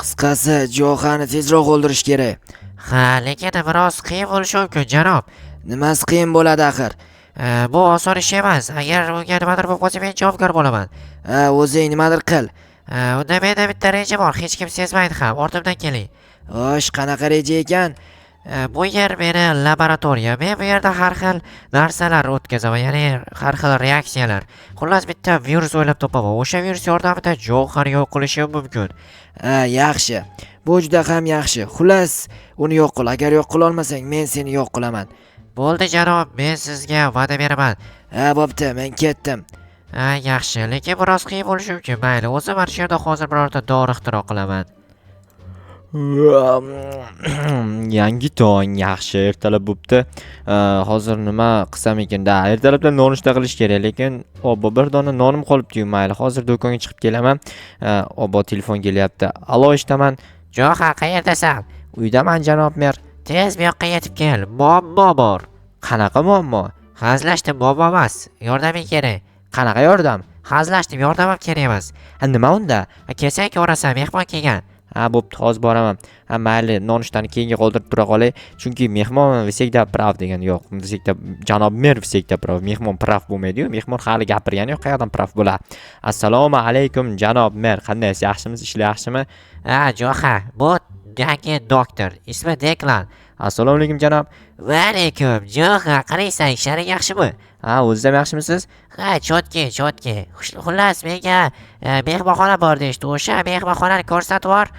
Qisqasi, Johani tezroq o'ldirish kerak. Ha, lekin biroz qiyin bo'lishi mumkin, janob. Nimasi qiyin bo'ladi axir? Bu oson ish emas. Agar unga nimadir bo'lib qolsa, men javobgar bo'laman. Ha, o'zing nimadir qil. Unda menda bitta reja bor, hech kim sezmaydi ham. Ortimdan keling. Xo'sh, qanaqa reja ekan? Bu yer meni laboratoriya. Men bu yerda har xil narsalar o'tkazaman, ya'ni har xil reaksiyalar. Xullas bitta virus o'ylab topaman. O'sha virus yordamida Johar yo'q qilishim mumkin. Ha, yaxshi. Bu juda ham yaxshi. Xullas, uni yo'q qil. Agar yo'q qila olmasang, men seni yo'q qilaman. Bo'ldi janob, men sizga va'da beraman. Ha, bo'pti, men ketdim. Ha, yaxshi, lekin biroz qiyin bo'lishi mumkin. Mayli, o'zim mana shu yerda hozir birorta dori ixtiro qilaman. Yangi tong yaxshi ertalab bo'pti. Hozir nima qilsam ekan-da? Ertalabdan nonushta qilish kerak, lekin obbo bir dona nonim qolibdi-yu. Mayli, hozir do'konga chiqib kelaman. Obbo telefon kelyapti. Alo, eshitaman. Johar, qayerdasan? Uydaman, janob mer. Tez bu yoqqa yetib kel. Muammo bor. Qanaqa muammo? Hazlashdim, muammo emas. Yordaming kerak. Qanaqa yordam? Hazlashdim, yordamim kerak emas. Nima unda? Kelsang ko'rasan, mehmon kelgan. Ha, bo'pti, hozir boraman. Mayli, nonushtani keyinga qoldirib tura qolay. Chunki mehmon всегда прав degan yo'q. Всегда janob mer всегда прав. Mehmon praf bo'lmaydi-yu. Mehmon hali gapirgani yo'q, qayerdan praf bo'ladi? Assalomu alaykum, janob mer. Qandaysiz? Yaxshimisiz? Ishlar yaxshimi? Ha, Johar, bu yangi doktor. Ismi Deklan. Assalomu alaykum, janob. Va alaykum. Johar, qaraysan, ishlaring yaxshimi? Ha, o'zingiz ham yaxshimisiz? Ha, chotki. Xullas, menga mehmonxona bor deyishdi. O'sha mehmonxonani ko'rsatib bor.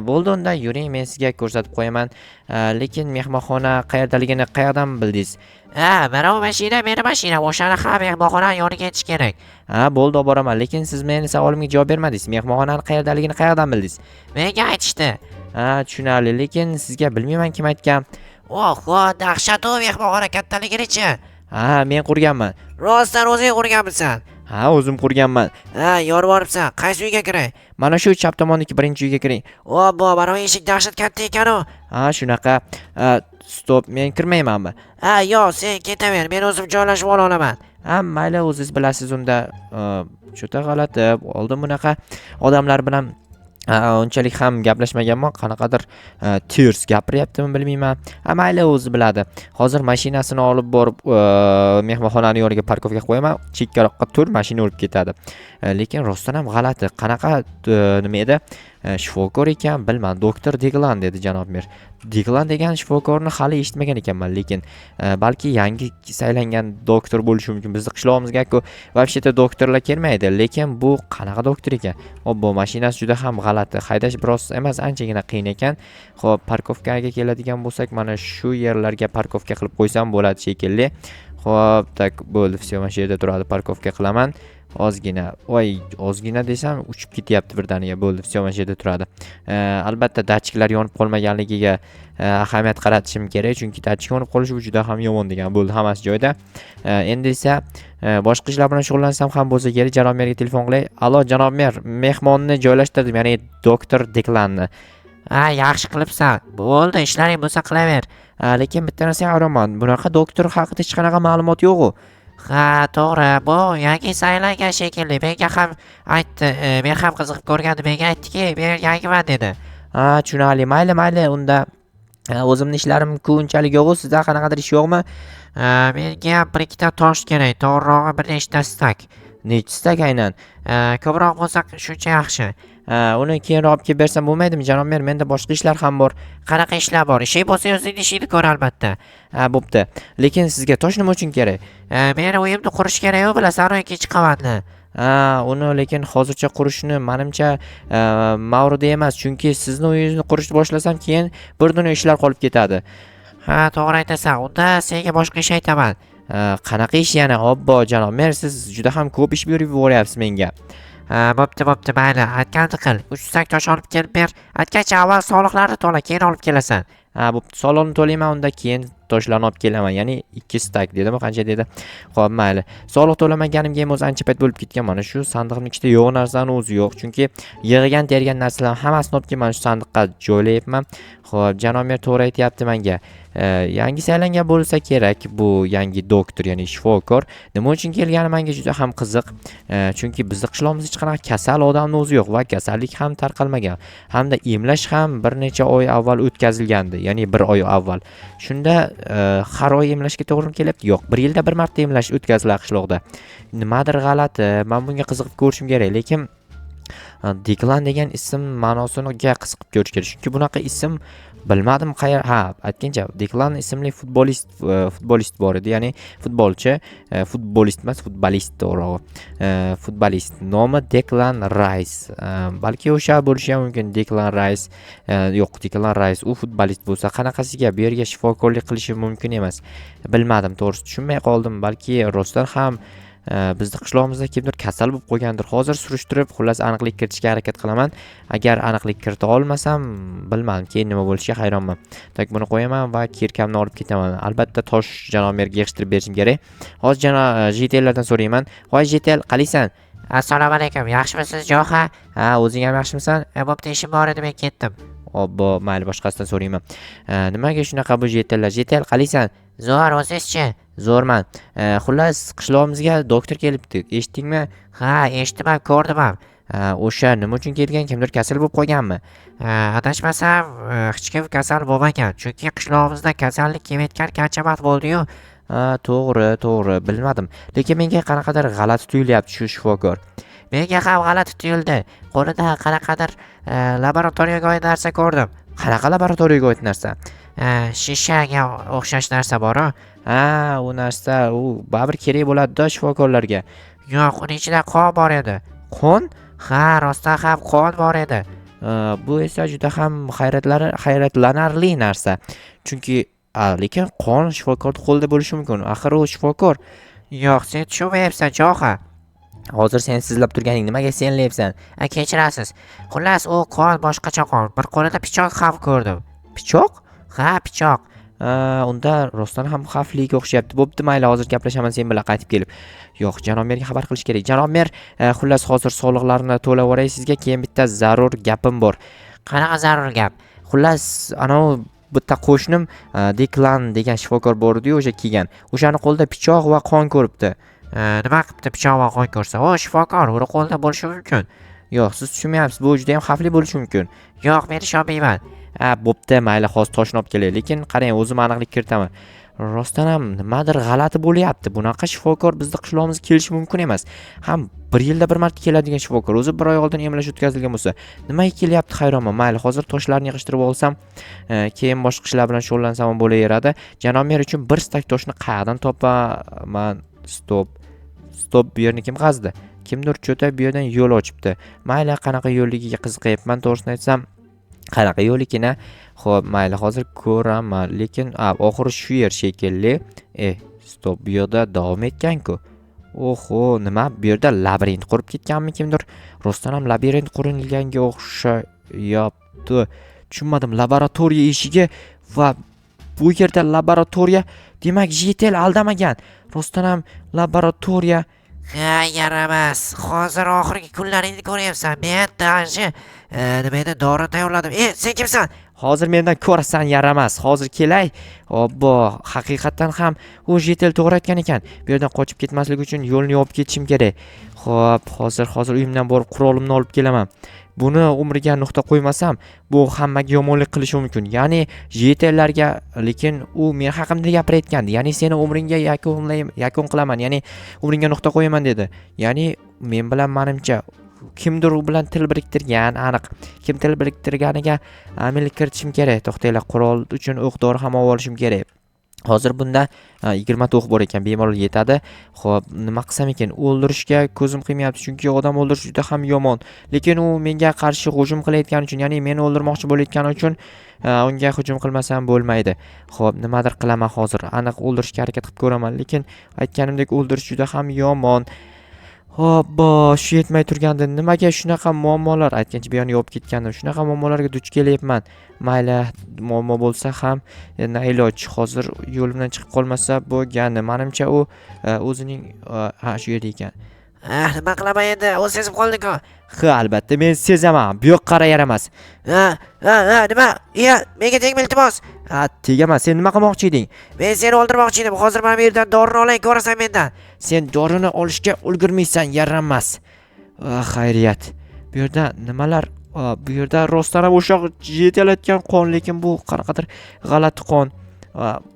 Bo'ldi, unda yuring, men sizga ko'rsatib qo'yaman. Lekin mehmonxona qayerdaligini qayerdan bildingiz? Ha, mana bu mashina meni mashinam. O'shani ham mehmonxonaning yoniga yetish kerak. Ha, bo'ldi, olib boraman. Lekin siz meni savolimga javob bermadingiz. Mehmonxonaning qayerdaligini qayerdan bildingiz? Menga aytishdi. Ha, tushunarli, lekin sizga bilmayman kim aytgan. Oho, dahshat u mehmonxona kattaligini-chi. Ha, men qurganman. Rostdan o'zing qurganmisan? Ha, o'zim qurganman. Ha, yorib olibsan. Qaysi uyga kiray? Mana shu chap tomondagi birinchi uyga kiring. Obbo, mana bu eshik dahshat katta ekan-u. Ha, shunaqa. Stop, men kirmaymanmi? Ha, yo'q, sen ketaver. Men o'zim joylashib olaman. Ha, mayli, o'zingiz bilasiz unda. Juda g'alati. Oldin bunaqa odamlar bilan unchalik ham gaplashmaganman, qanaqadir ters gapiryaptimi bilmayman. Mayli, o'zi biladi. Hozir mashinasini olib borib mehmonxonaning yoniga parkovka qo'yaman. Chekkaroqqa tur, mashina olib ketadi. Lekin rostdan ham g'alati. Qanaqa nima edi? Shifokor ekan, bilman. Doktor Deklan dedi janob mer. Deklan degan shifokorni hali eshitmagan ekanman, lekin balki yangi saylangan doktor bo'lishi mumkin. Bizning qishlog'imizga-ku вообще-то doktorlar kelmaydi, lekin bu qanaqa doktor ekan? Obbo, mashinasi juda ham g'alati. Haydash biroz emas, anchagina qiyin ekan. Xo'p, parkovkaga keladigan bo'lsak, mana shu yerlarga parkovka qilib qo'ysam bo'ladi shekilli. Xo'p, tak bo'ldi. Все, mana shu yerda turadi, parkovka qilaman. Ozgina desam uchib ketyapti birdaniga. Bo'ldi, все, mana shu yerda turadi. Albatta datchiklar yonib qolmaganligiga ahamiyat qaratishim kerak, chunki datchik yonib qolishi juda ham yomon degan. Bo'ldi, hammasi joyida. Endi esa boshqa ishlar bilan shug'ullansam ham bo'lsa kerak. Janob merga telefon qilay. Alo, janob mer, mehmonni joylashtirdim, ya'ni doktor Deklanni. Ha, yaxshi qilibsan. Bo'ldi, ishlaring bo'lsa qilaver. Lekin bitta narsa hayronman. Bunaqa doktor haqida hech qanaqa ma'lumot yo'q-ku. Ha, to'g'ri. Bu yangi saylangan shekilli. Menga ham aytdi. Men ham qiziqib ko'rgandim. Menga aytdiki, men yangiman dedi. Ha, tushunarli. Mayli, unda o'zimning ishlarim unchalik yo'q-ku. Sizda qanaqadir ish yo'qmi? Menga bir ikkita tosh kerak. To'g'rirog'i bir nechta stak. Nechi stak aynan? Ko'proq bo'lsa shuncha yaxshi. Uni keyinroq olib kelib bersam bo'lmaydimi, janob mer? Menda boshqa ishlar ham bor. Qanaqa ishlar bor? Ishing bo'lsa o'zingning ishingni ko'r albatta. Ha, bo'pti. Lekin sizga tosh nima uchun kerak? Meni uyimni qurish kerak-ku, bilasan, ikkinchi qavatni. Uni lekin hozircha qurishni menimcha mavridi emas, chunki sizni uyingizni qurishni boshlasam, keyin bir dunyo ishlar qolib ketadi. Ha, to'g'ri aytasan. Unda senga boshqa ish aytaman. Qanaqa ish yana? Obbo, janob mer, siz juda ham ko'p ish berib yuboryapsiz menga. Bo'pti, mayli. Aytganini qil. 3 sak tosh olib kelib ber. Aytgancha avval soliqlarni to'la, keyin olib kelasan. Bo'pti, soliqni to'layman, unda keyin toshlarni olib kelaman, ya'ni 2 stak dedimi, qancha dedi. Xo'p, mayli. Soliq to'lamaganimga ham o'zi ancha payt bo'lib ketgan. Mana shu sandiqning ichida yo'q narsani o'zi yo'q, chunki yig'gan tergan narsalarni hammasini olib kelib mana shu sandiqqa joylayapman. Xo'p, janob mer to'g'ri aytyapti menga. Yangi saylangan bo'lsa kerak bu yangi doktor, ya'ni shifokor. Nima uchun kelgani menga juda ham qiziq. Chunki bizning qishlog'imizda hech qanaqa kasal odamning o'zi yo'q va kasallik ham tarqalmagan. Hamda emlash ham bir necha oy avval o'tkazilgandi, ya'ni 1 oy avval. Shunda har oy emlashga to'g'ri kelyapti. Yo'q, 1 yilda bir marta emlash o'tkaziladi qishloqda. Nimadir g'alati. Men bunga qiziqib ko'rishim kerak, lekin Deklan degan ism ma'nosiga qiziqib ko'rish kerak. Chunki bunaqa ism bilmadim aytgancha Deklan ismli futbolist bor edi, ya'ni futbolchi, futbolist emas, futbolist to'g'rirog'i. Futbolist nomi Deklan Rice. Balki o'sha bo'lishi ham mumkin. Deklan Rice. Yo'q, Deklan Rice u futbolist bo'lsa, qanaqasiga bu yerga shifokorlik qilishi mumkin emas. Bilmadim, to'g'risi tushunmay qoldim. Balki rostdan ham bizning qishlog'imizda kimdir kasal bo'lib qo'ygandir. Hozir surishtirib, xullas aniqlik kiritishga harakat qilaman. Agar aniqlik kirita olmasam, bilmadim keyin nima bo'lishiga hayronman. Tak buni qo'yaman va kirkamni olib ketaman. Albatta tosh janob merga yig'ishtirib berishim kerak. Hozir janob JTLlardan so'rayman. "Voy JTL, qalaysan?" Assalomu alaykum. Yaxshimisiz, Jo'xa? "Ha, o'zing ham yaxshimisan?" Bo'pti, ishim bor edi, men ketdim. Obbo, mayli, boshqasidan so'rayman. Nimaga shunaqa bu JTLlar? JTL, qalaysan? Zo'r, o'zingizchi? Zo'rman. Xullas, qishlog'imizga doktor kelibdi. Eshitdingmi? Ha, eshitdim, ko'rdim ham. O'sha nima uchun kelgan? Kimdir kasal bo'lib qolganmi? Adashmasam, hech kim kasal bo'lmagan. Chunki qishlog'imizda kasallik kelayotgan qancha vaqt bo'ldi-yu. To'g'ri, bilmadim. Lekin menga qanaqadir g'alati tuyulyapti shu shifokor. Menga ham g'alati tuyuldi. Qo'lida qanaqadir laboratoriyaga oid narsa ko'rdim. Qanaqa laboratoriyaga oid narsa? Shishaga o'xshash narsa bor-ku. U narsa, u baribir kerak bo'ladi-da shifokorlarga. Yo'q, uning ichida qon bor edi. Qon? Ha, rostdan ham qon bor edi. Bu esa juda ham hayratlanarli narsa. Chunki lekin qon shifokorning qo'lida bo'lishi mumkin. Axir u shifokor. Yo'q, sen tushunmayapsan, Jo'xa. Hozir sen sizlab turganing nimaga senlayapsan? Kechirasiz. Xullas, u qon boshqacha qon. Bir qo'lida pichoq ham ko'rdim. Pichoq? Ha, pichoq. Unda rostdan ham xavfliga o'xshayapti. Bo'pti, mayli, hozir gaplashaman sen bilan qaytib kelib. Yo'q, janob merga xabar qilish kerak. Janob mer, xullas hozir soliqlarni to'lab yuboray sizga. Keyin bitta zarur gapim bor. Qanaqa zarur gap? Xullas, bitta qo'shnim Deklan degan shifokor bor edi, o'sha kelgan. O'shani qo'lida pichoq va qon ko'ribdi. Nima qilibdi pichoq va qon ko'rsa? O, shifokor, uni qo'lida bo'lishi mumkin. Yo'q, siz tushunmayapsiz. Bu juda ham xavfli bo'lishi mumkin. Yo'q, men ishonmayman. Bo'pti, mayli, hozir toshni olib kelay. Lekin qarang, o'zim aniqlik kiritaman. Rostdan ham nimadir g'alati bo'lyapti. Bunaqa shifokor bizning qishlog'imizga kelishi mumkin emas. Ham 1 yilda bir marta keladigan shifokor. O'zi 1 oy oldin emlash o'tkazilgan bo'lsa, nimaga kelyapti hayronman. Mayli, hozir toshlarni yig'ishtirib olsam, keyin boshqa ishlar bilan shug'ullansam ham bo'laveradi. Janob mer uchun 1 stak toshni qayerdan topaman? Stop, bu yerni kim qazdi? Kimdir cho'ta bu yerdan yo'l ochibdi. Mayli, qanaqa yo'lligiga qiziqayapman, to'g'risini aytsam. Qanaqa yo'likina? Xo'p, mayli, hozir ko'raman. Lekin oxiri shu yer shekilli. Stop, bu yerda davom etgan-ku. Oho, nima? Bu yerda labirint qurib ketganmi kimdir? Rostdan ham labirint qurilganga o'xshayapti. Tushunmadim. Laboratoriya eshigi va bu yerda laboratoriya, demak JTL aldamagan. Rostdan ham laboratoriya. Ha, yaramas. Hozir oxirgi kunlaringni ko'ryapsan. Men даже nima edi, dori tayyorladim. Sen kimsan? Hozir mendan ko'rasan, yaramas. Hozir kelay. Obbo, haqiqatan ham u JTL to'g'ri aytgan ekan. Bu yerdan qochib ketmaslik uchun yo'lni yopib ketishim kerak. Xo'p, hozir uyimdan borib qurolimni olib kelaman. Buni umriga nuqta qo'ymasam, bu hammaga yomonlik qilishi mumkin. Ya'ni JTLlarga, lekin u men haqimda gapirayotgandi. Ya'ni seni umringga yakun qilaman, ya'ni umringga nuqta qo'yaman dedi. Ya'ni men bilan menimcha kimdir u bilan til biriktirgan, aniq. Kim til biriktirganiga aniqlik kiritishim kerak. To'xtanglar, qurol uchun o'q-dori ham olishim kerak. Hozir bunda 20 ta o'q bor ekan, bemalol yetadi. Xo'p, nima qilsam ekan? O'ldirishga ko'zim qiymayapti, chunki odam o'ldirish juda ham yomon. Lekin u menga qarshi hujum qilayotgani uchun, ya'ni meni o'ldirmoqchi bo'layotgani uchun unga hujum qilmasam bo'lmaydi. Xo'p, nimadir qilaman hozir. Aniq o'ldirishga harakat qilib ko'raman, lekin aytganimdek o'ldirish juda ham yomon. Hoppa, shu yetmay turganda nimaga shunaqa muammolar aytgancha bu yerni yopib ketgandim. Shunaqa muammolarga duch kelyapman. Mayli, muammo bo'lsa ham iloj. Hozir yo'limdan chiqib qolmasa bo'lgani. Menimcha u o'zining shu yerda ekan. Nima qilaman endi? U sezib qoldi-ku. Ha, albatta men sezaman. Bu yoq qara yaramas. Nima? Menga tegma iltimos. Ha, tegaman. Sen nima qilmoqchi eding? Men seni o'ldirmoqchi edim. Hozir mana bu yerdan dorini olay, ko'rasan mendan. Sen dorini olishga ulgurmaysan, yaramas. Xayriyat. Bu yerda nimalar? Bu yerda rostdan ham o'sha yetalayotgan qon, lekin bu qanaqadir g'alati qon.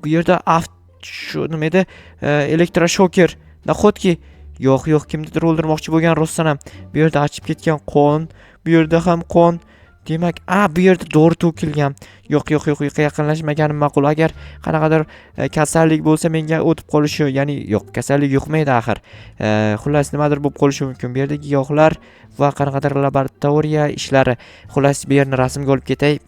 Bu yerda shu nima edi? Elektroshoker. Nahotki yo'q, kimnidir o'ldirmoqchi bo'lgan rostdan ham. Bu yerda achib ketgan qon, bu yerda ham qon. Demak, bu yerda dori to'kilgan. Yo'q, yaqinlashmaganim ma'qul. Agar qanaqadir kasallik bo'lsa menga o'tib qolishi, ya'ni yo'q, kasallik yuqmaydi axir. Xullas nimadir bo'lib qolishi mumkin. Bu yerda giyohlar va qanaqadir laboratoriya ishlari. Xullas bu yerni rasmga olib ketay.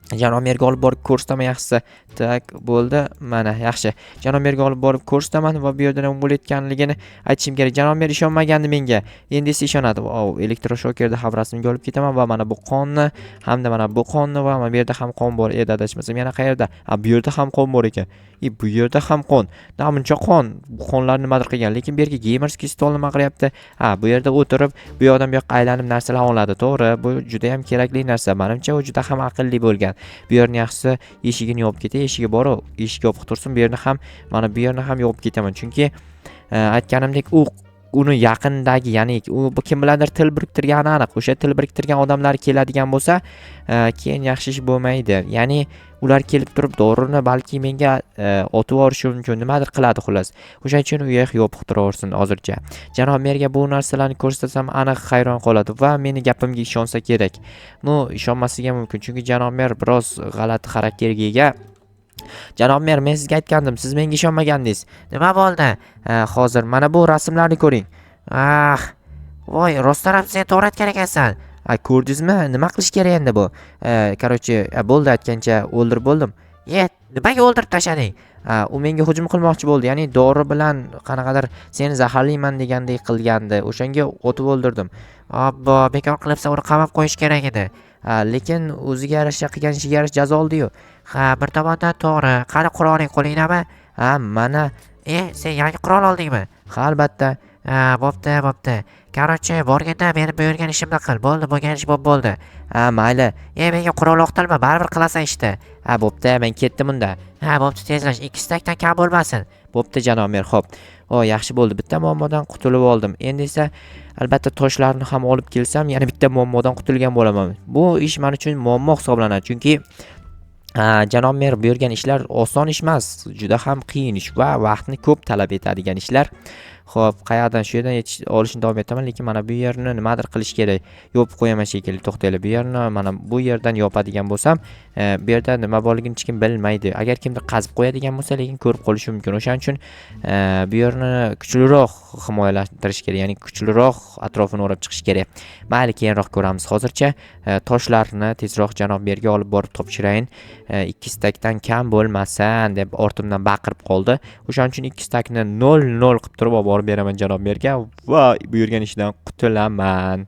Janob merga olib borib ko'rsataman yaxshisi. Tak, bo'ldi. Mana, yaxshi. Janob merga olib borib ko'rsataman va bu yerda nima bo'layotganligini aytishim kerak. Janob mer ishonmagandi menga. Endi esa ishonadi. Elektroshokerda ham rasmga olib ketaman va mana bu qonni, hamda mana bu qonni va mana bu yerda ham qon bor edi adashmasam. Yana qayerda? Bu yerda ham qon bor ekan. Bu yerda ham qon. Namuncha qon. Bu qonlar nimadir qilgan, lekin bu yerga gamerskiy stol nima qilyapti? Bu yerda o'tirib, bu yoqdan bu yoqqa aylanib narsalar oladi. To'g'ri, bu juda ham kerakli narsa. Menimcha u juda ham aqlli bo'lgan. Bu yerni yaxshisi eshigini yopib ketay. Eshigi bor-ku, eshik yopiq tursin. Bu yerni ham, mana bu yerni ham yopib ketaman. Chunki aytganimdek uni yaqindagi, ya'ni u kim bilandir til biriktirgani aniq. O'sha til biriktirgan odamlar keladigan bo'lsa, keyin yaxshi ish bo'lmaydi. Ya'ni ular kelib turib dorini balki menga otib yuborishi mumkin, nimadir qiladi xullas. O'sha uchun u yoq yopiq turaversin hozircha. Janob merga bu narsalarni ko'rsatsam aniq hayron qoladi va meni gapimga ishonsa kerak. Ishonmasligi mumkin, chunki janob mer biroz g'alati xarakterga ega. Janob mer, men sizga aytgandim, siz menga ishonmagandingiz. Nima bo'ldi? Hozir mana bu rasmlarni ko'ring. Voy, rostdan ham sen to'g'ri aytgan ekansan. Ko'rdingizmi? Nima qilish kerak endi bu? Короче, bo'ldi aytgancha o'ldirib bo'ldim. Nimaga o'ldirib tashlading? U menga hujum qilmoqchi bo'ldi. Ya'ni dori bilan qanaqadir seni zaharlayman degandek qilgandi. O'shanga otib o'ldirdim. Obbo, bekor qilibsa uni qamab qo'yish kerak edi. Lekin o'ziga yarasha qilgan ishiga yarasha jazo oldi-yu. Bir tomondan to'g'ri. Qani quroling qo'lingdami? Mana. Sen yangi qurol oldingmi? Ha, albatta. Bo'pti. Короче, borganda meni buyurgan ishimni qil. Bo'ldi, bo'lgan ish bo'ldi. Mayli. Menga qurol o'qtalma, baribir qilasan ishni. Bo'pti, men ketdim unda. Bo'pti, tezlash. 2 stakdan kam bo'lmasin. Bo'pti, janob mer. Xo'p. Yaxshi bo'ldi. Bitta muammodan qutulib oldim. Endi esa albatta toshlarni ham olib kelsam, yana bitta muammodan qutulgan bo'laman. Bu ish men uchun muammo hisoblanadi, chunki janob mer buyurgan ishlar oson ish emas, juda ham qiyin ish va vaqtni ko'p talab etadigan ishlar. Xo'p, qayerdan shu yerdan olishni davom etaman, lekin mana bu yerni nimadir qilish kerak. Yopib qo'yaman shekilli. To'xtaylik. Bu yerni mana bu yerdan yopadigan bo'lsam, bu yerda nima borligini hech kim bilmaydi. Agar kimdir qazib qo'yadigan bo'lsa, lekin ko'rib qolishi mumkin. O'shaning uchun bu yerni kuchliroq himoyalantirish kerak, ya'ni kuchliroq atrofini o'rab chiqish kerak. Mayli, keyinroq ko'ramiz. Hozircha toshlarni tezroq janob merga olib borib topshirayin. 2 stakdan kam bo'lmasin deb ortimdan baqirib qoldi. O'shaning uchun 2 stakni 0 qilib turib olib borib beraman janob merga va buyurgan ishdan qutulaman.